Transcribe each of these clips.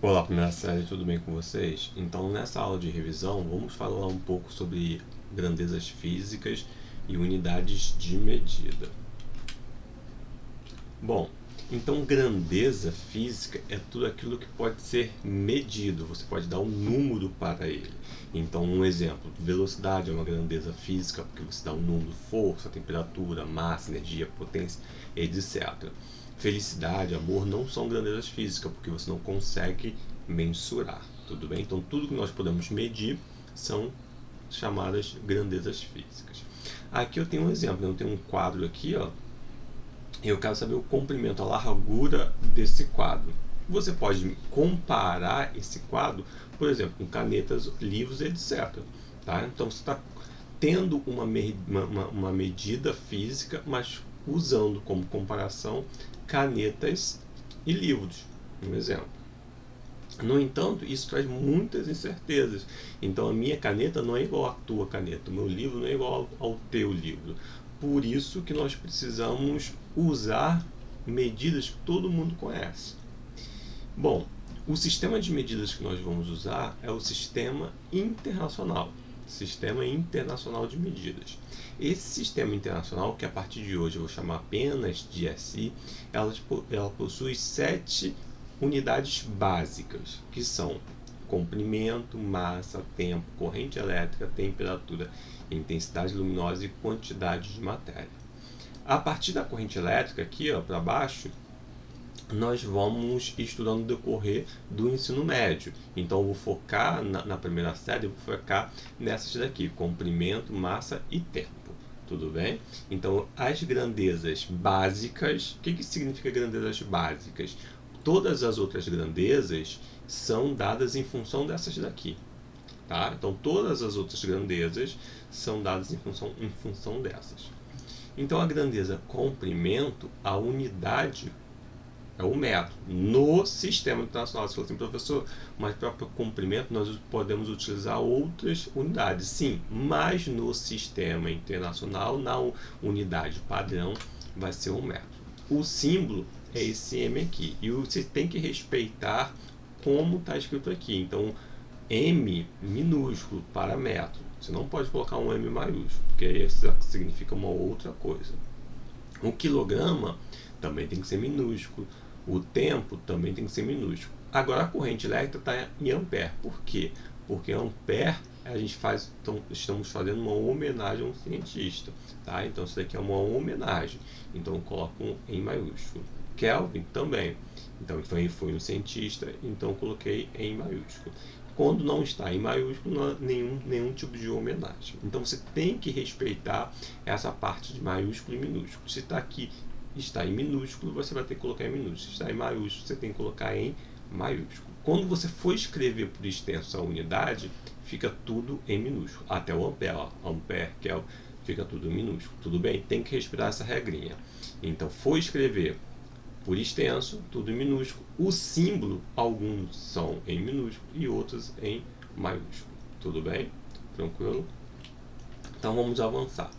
Olá, primeira série, tudo bem com vocês? Então, nessa aula de revisão, vamos falar um pouco sobre grandezas físicas e unidades de medida. Bom, então grandeza física é tudo aquilo que pode ser medido, você pode dar um número para ele. Então, um exemplo, velocidade é uma grandeza física, porque você dá um número, força, temperatura, massa, energia, potência, etc. Felicidade, amor não são grandezas físicas, porque você não consegue mensurar, tudo bem? Então, tudo que nós podemos medir são chamadas grandezas físicas. Aqui eu tenho um exemplo, eu tenho um quadro aqui, ó. Eu quero saber o comprimento, a largura desse quadro. Você pode comparar esse quadro, por exemplo, com canetas, livros, etc. Tá? Então você está tendo uma medida física, mas usando como comparação canetas e livros, um exemplo. No entanto, isso traz muitas incertezas. Então, a minha caneta não é igual à tua caneta, o meu livro não é igual ao teu livro. Por isso que nós precisamos usar medidas que todo mundo conhece. Bom, o sistema de medidas que nós vamos usar é o Sistema Internacional. Sistema Internacional de Medidas. Esse sistema internacional, que a partir de hoje eu vou chamar apenas de SI, ela possui 7 unidades básicas, que são comprimento, massa, tempo, corrente elétrica, temperatura, intensidade luminosa e quantidade de matéria. A partir da corrente elétrica, aqui para baixo, nós vamos estudando no decorrer do ensino médio. Então, eu vou focar na primeira série, eu vou focar nessas daqui, comprimento, massa e tempo. Tudo bem? Então, as grandezas básicas, o que significa grandezas básicas? Todas as outras grandezas são dadas em função dessas daqui. Tá? Então, todas as outras grandezas são dadas em função dessas. Então, a grandeza comprimento, a unidade é o metro. No sistema internacional, você falou assim, professor, mas para comprimento nós podemos utilizar outras unidades. Sim, mas no sistema internacional, na unidade padrão, vai ser um metro. O símbolo é esse M aqui. E você tem que respeitar como está escrito aqui. Então, M minúsculo para metro. Você não pode colocar um M maiúsculo, porque aí significa uma outra coisa. O quilograma também tem que ser minúsculo. O tempo também tem que ser minúsculo. Agora a corrente elétrica está em ampere. Por quê? Porque ampere estamos fazendo uma homenagem a um cientista. Tá? Então isso daqui é uma homenagem. Então eu coloco em maiúsculo. Kelvin também. Então foi um cientista, então eu coloquei em maiúsculo. Quando não está em maiúsculo, não há nenhum tipo de homenagem. Então você tem que respeitar essa parte de maiúsculo e minúsculo. Se está em minúsculo, você vai ter que colocar em minúsculo. Se está em maiúsculo, você tem que colocar em maiúsculo. Quando você for escrever por extenso a unidade, fica tudo em minúsculo. Até o ampere, ó, ampere, Kelvin, fica tudo em minúsculo. Tudo bem? Tem que respirar essa regrinha. Então, for escrever por extenso, tudo em minúsculo. O símbolo, alguns são em minúsculo e outros em maiúsculo. Tudo bem? Tranquilo? Então, vamos avançar.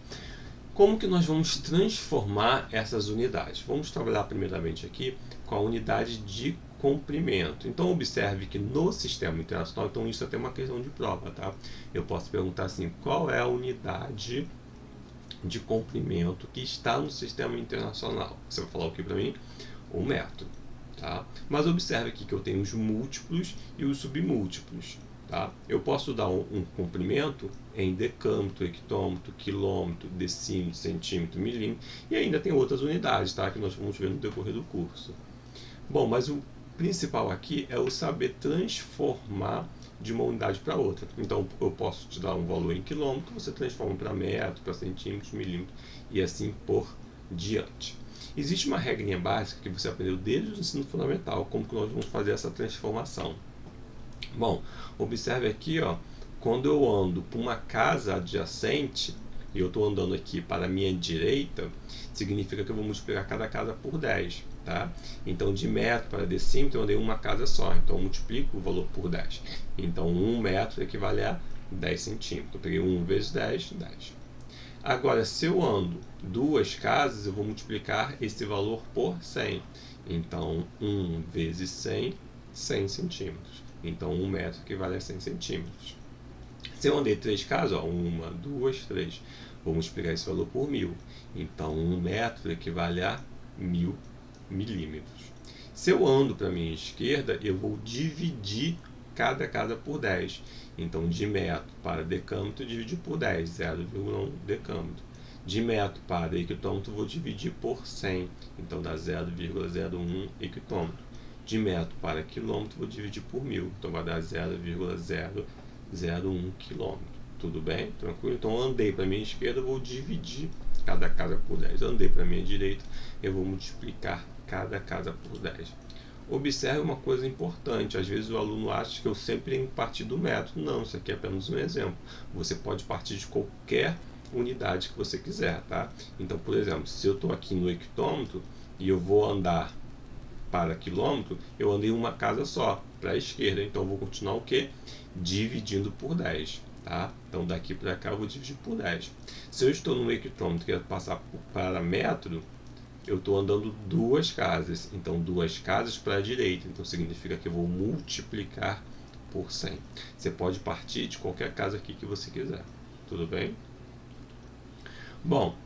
Como que nós vamos transformar essas unidades? Vamos trabalhar primeiramente aqui com a unidade de comprimento. Então, observe que no sistema internacional, então isso é até uma questão de prova, tá? Eu posso perguntar assim, qual é a unidade de comprimento que está no sistema internacional? Você vai falar o que para mim? O metro, tá? Mas observe aqui que eu tenho os múltiplos e os submúltiplos. Tá? Eu posso dar um comprimento em decâmetro, hectômetro, quilômetro, decímetro, centímetro, milímetro, e ainda tem outras unidades, tá? Que nós vamos ver no decorrer do curso. Bom, mas o principal aqui é o saber transformar de uma unidade para outra. Então, eu posso te dar um valor em quilômetro, você transforma para metro, para centímetro, milímetro, e assim por diante. Existe uma regrinha básica que você aprendeu desde o ensino fundamental, como que nós vamos fazer essa transformação. Bom, observe aqui, ó, quando eu ando por uma casa adjacente, e eu estou andando aqui para a minha direita, significa que eu vou multiplicar cada casa por 10, tá? Então, de metro para decímetro, eu andei uma casa só, então eu multiplico o valor por 10. Então, 1 metro equivale a 10 centímetros. Eu peguei 1 vezes 10, 10. Agora, se eu ando 2 casas, eu vou multiplicar esse valor por 100. Então, 1 vezes 100 100 centímetros. Então 1 metro equivale a 100 centímetros. Se eu andei 3 casas, 1, 2, 3, vou multiplicar esse valor por 1000. Então 1 metro equivale a 1000 milímetros. Se eu ando para a minha esquerda, eu vou dividir cada casa por 10. Então, de metro para decâmetro, dividir por 10, 0,1 decâmetro. De metro para hectômetro, vou dividir por 100. Então, dá 0,01 hectômetro. De metro para quilômetro, vou dividir por 1000. Então, vai dar 0,001 quilômetro. Tudo bem? Tranquilo? Então, eu andei para a minha esquerda, eu vou dividir cada casa por 10. Andei para a minha direita, eu vou multiplicar cada casa por 10. Observe uma coisa importante, às vezes o aluno acha que eu sempre tenho que partir do método. Não, isso aqui é apenas um exemplo. Você pode partir de qualquer unidade que você quiser, tá? Então, por exemplo, se eu estou aqui no hectômetro e eu vou andar para quilômetro, eu andei uma casa só, para a esquerda. Então, eu vou continuar o quê? Dividindo por 10, tá? Então, daqui para cá eu vou dividir por 10. Se eu estou no hectômetro e quero passar para metro, eu estou andando 2 casas, então 2 casas para a direita, então significa que eu vou multiplicar por 100. Você pode partir de qualquer casa aqui que você quiser, tudo bem? Bom,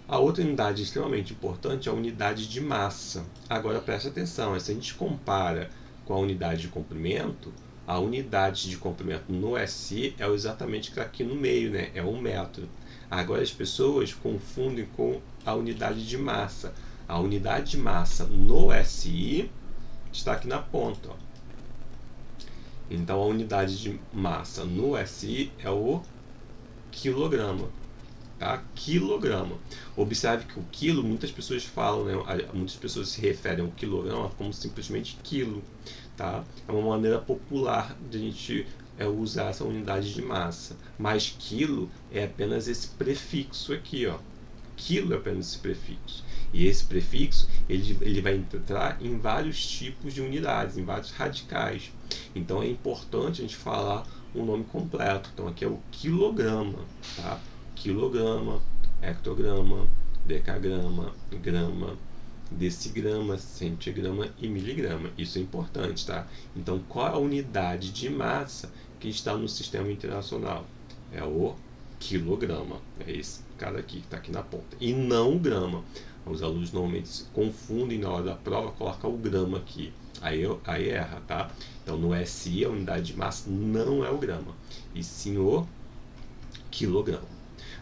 a outra unidade extremamente importante é a unidade de massa. Agora preste atenção, se a gente compara com a unidade de comprimento, a unidade de comprimento no SI é exatamente que está aqui no meio, né? É 1 metro. Agora as pessoas confundem com a unidade de massa. A unidade de massa no SI está aqui na ponta. Ó. Então, a unidade de massa no SI é o quilograma. Tá? Quilograma. Observe que o quilo, muitas pessoas falam, né? Muitas pessoas se referem ao quilograma como simplesmente quilo. Tá? É uma maneira popular de a gente usar essa unidade de massa. Mas quilo é apenas esse prefixo aqui, ó. Quilo é apenas esse prefixo. E esse prefixo ele vai entrar em vários tipos de unidades, em vários radicais. Então é importante a gente falar o nome completo. Então aqui é o quilograma, tá? Quilograma, hectograma, decagrama, grama, decigrama, centigrama e miligrama. Isso é importante, tá? Então qual é a unidade de massa que está no sistema internacional? É o quilograma. É esse cara aqui que está aqui na ponta. E não o grama. Os alunos normalmente se confundem na hora da prova, colocam o grama aqui. Aí erra, tá? Então no SI a unidade de massa não é o grama, e sim o quilograma.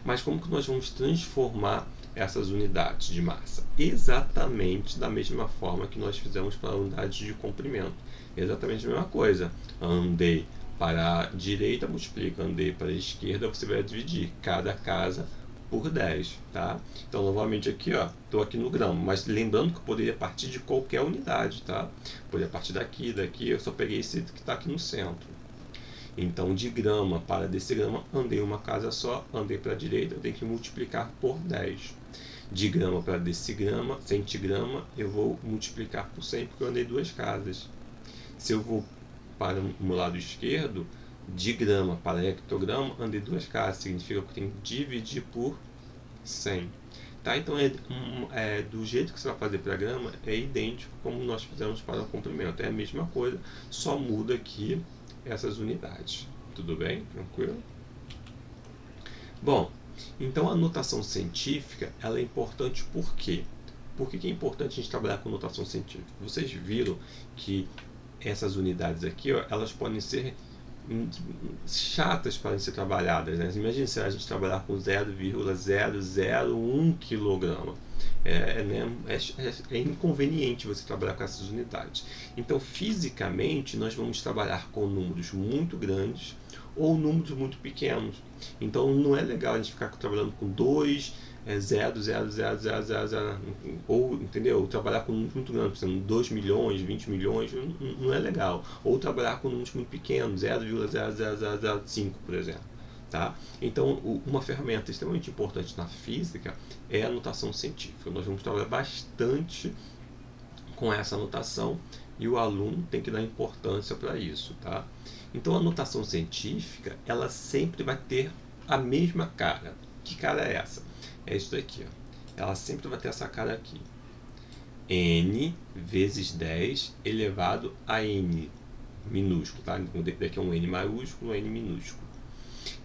Mas como que nós vamos transformar essas unidades de massa? Exatamente da mesma forma que nós fizemos para a unidade de comprimento. Exatamente a mesma coisa. Andei para a direita, multiplica, andei para a esquerda, você vai dividir cada casa por 10, tá? Então, novamente aqui, ó, estou aqui no grama, mas lembrando que eu poderia partir de qualquer unidade, tá? Poderia partir daqui, eu só peguei esse que está aqui no centro. Então, de grama para decigrama, andei uma casa só, andei para a direita, eu tenho que multiplicar por 10. De grama para decigrama, centigrama, eu vou multiplicar por 100, porque eu andei 2 casas. Se eu vou para o lado esquerdo, de grama para hectograma, andei 2 casas, significa que eu tenho que dividir por 100. Tá? Então, do jeito que você vai fazer para grama, é idêntico como nós fizemos para o comprimento. É a mesma coisa, só muda aqui essas unidades. Tudo bem? Tranquilo? Bom, então a notação científica ela é importante por quê? Por que é importante a gente trabalhar com notação científica? Vocês viram que essas unidades aqui, ó, elas podem ser chatas para ser trabalhadas, né? Imagina se a gente trabalhar com 0,001 kg. É inconveniente você trabalhar com essas unidades. Então, fisicamente, nós vamos trabalhar com números muito grandes ou números muito pequenos. Então, não é legal a gente ficar trabalhando com 2, 0, 0, 0, 0, 0, 0, ou, entendeu? Trabalhar com números muito grandes, por exemplo, 2 milhões, 20 milhões, não é legal. Ou trabalhar com números muito pequenos, 0,00005, por exemplo. Tá? Então, uma ferramenta extremamente importante na física é a notação científica. Nós vamos trabalhar bastante com essa notação e o aluno tem que dar importância para isso. Tá? Então, a notação científica, ela sempre vai ter a mesma cara. Que cara é essa? É isso daqui. Ó. Ela sempre vai ter essa cara aqui. N vezes 10 elevado a N. minúsculo, tá? Então daqui é um N maiúsculo, um N minúsculo.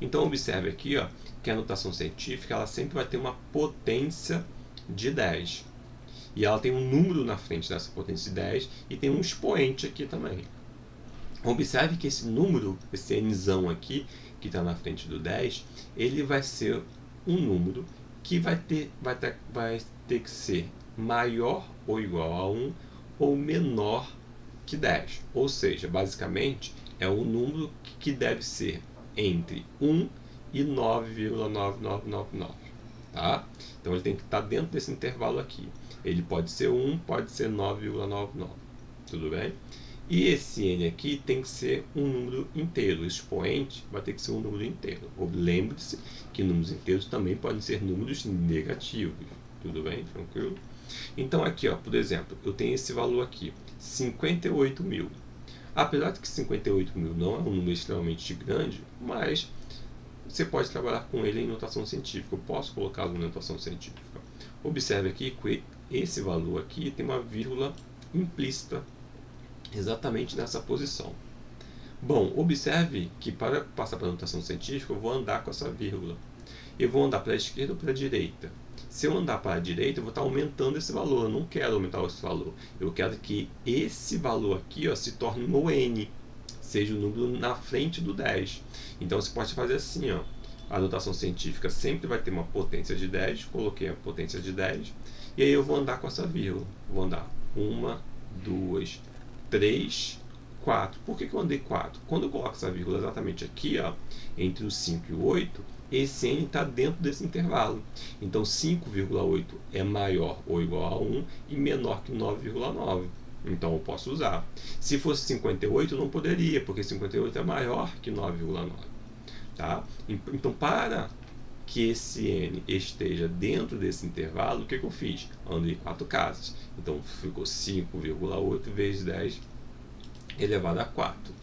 Então observe aqui, ó, que a notação científica ela sempre vai ter uma potência de 10. E ela tem um número na frente dessa potência de 10 e tem um expoente aqui também. Observe que esse número, esse nzão aqui, que está na frente do 10, ele vai ser um número que vai ter que ser maior ou igual a 1 ou menor que 10. Ou seja, basicamente, é um número que deve ser entre 1 e 9,9999. Tá? Então ele tem que estar dentro desse intervalo aqui. Ele pode ser 1, pode ser 9,99. Tudo bem? E esse n aqui tem que ser um número inteiro. O expoente vai ter que ser um número inteiro. Lembre-se que números inteiros também podem ser números negativos. Tudo bem? Tranquilo? Então aqui, ó, por exemplo, eu tenho esse valor aqui, 58.000. Apesar de que 58.000 não é um número extremamente grande, mas você pode trabalhar com ele em notação científica. Eu posso colocá-lo em notação científica. Observe aqui que esse valor aqui tem uma vírgula implícita exatamente nessa posição. Bom, observe que para passar para a notação científica eu vou andar com essa vírgula. Eu vou andar para a esquerda ou para a direita. Se eu andar para a direita, eu vou estar aumentando esse valor. Eu não quero aumentar esse valor. Eu quero que esse valor aqui, ó, se torne um n, seja o número na frente do 10. Então você pode fazer assim, ó. A notação científica sempre vai ter uma potência de 10. Coloquei a potência de 10. E aí eu vou andar com essa vírgula. Vou andar 1, 2, 3, 4. Por que eu andei 4? Quando eu coloco essa vírgula exatamente aqui, ó, entre o 5 e o 8, esse n está dentro desse intervalo. Então 5,8 é maior ou igual a 1 e menor que 9,9. Então eu posso usar. Se fosse 58, eu não poderia, porque 58 é maior que 9,9. Tá? Então, para que esse n esteja dentro desse intervalo, o que eu fiz? Andei 4 casas. Então ficou 5,8 vezes 10 elevado a 4.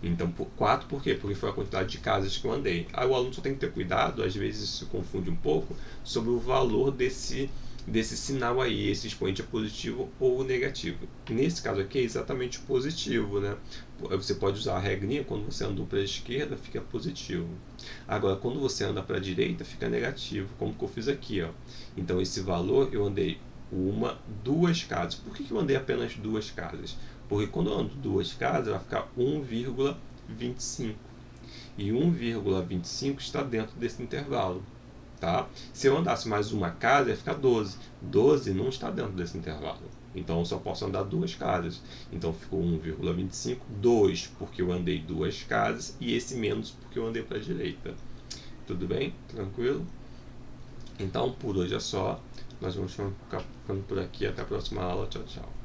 Então, 4 por quê? Porque foi a quantidade de casas que eu andei. Aí o aluno só tem que ter cuidado, às vezes se confunde um pouco, sobre o valor desse sinal aí, esse expoente é positivo ou negativo. Nesse caso aqui é exatamente positivo, né? Você pode usar a regrinha, quando você andou para a esquerda, fica positivo. Agora, quando você anda para a direita, fica negativo, como que eu fiz aqui, ó. Então, esse valor eu andei 2 casas. Por que eu andei apenas 2 casas? Porque quando eu ando 2 casas, vai ficar 1,25. E 1,25 está dentro desse intervalo. Tá? Se eu andasse mais uma casa, ia ficar 12. 12 não está dentro desse intervalo. Então eu só posso andar 2 casas. Então ficou 1,25, 2 porque eu andei 2 casas e esse menos porque eu andei para a direita. Tudo bem? Tranquilo? Então por hoje é só. Nós vamos ficar ficando por aqui. Até a próxima aula. Tchau, tchau.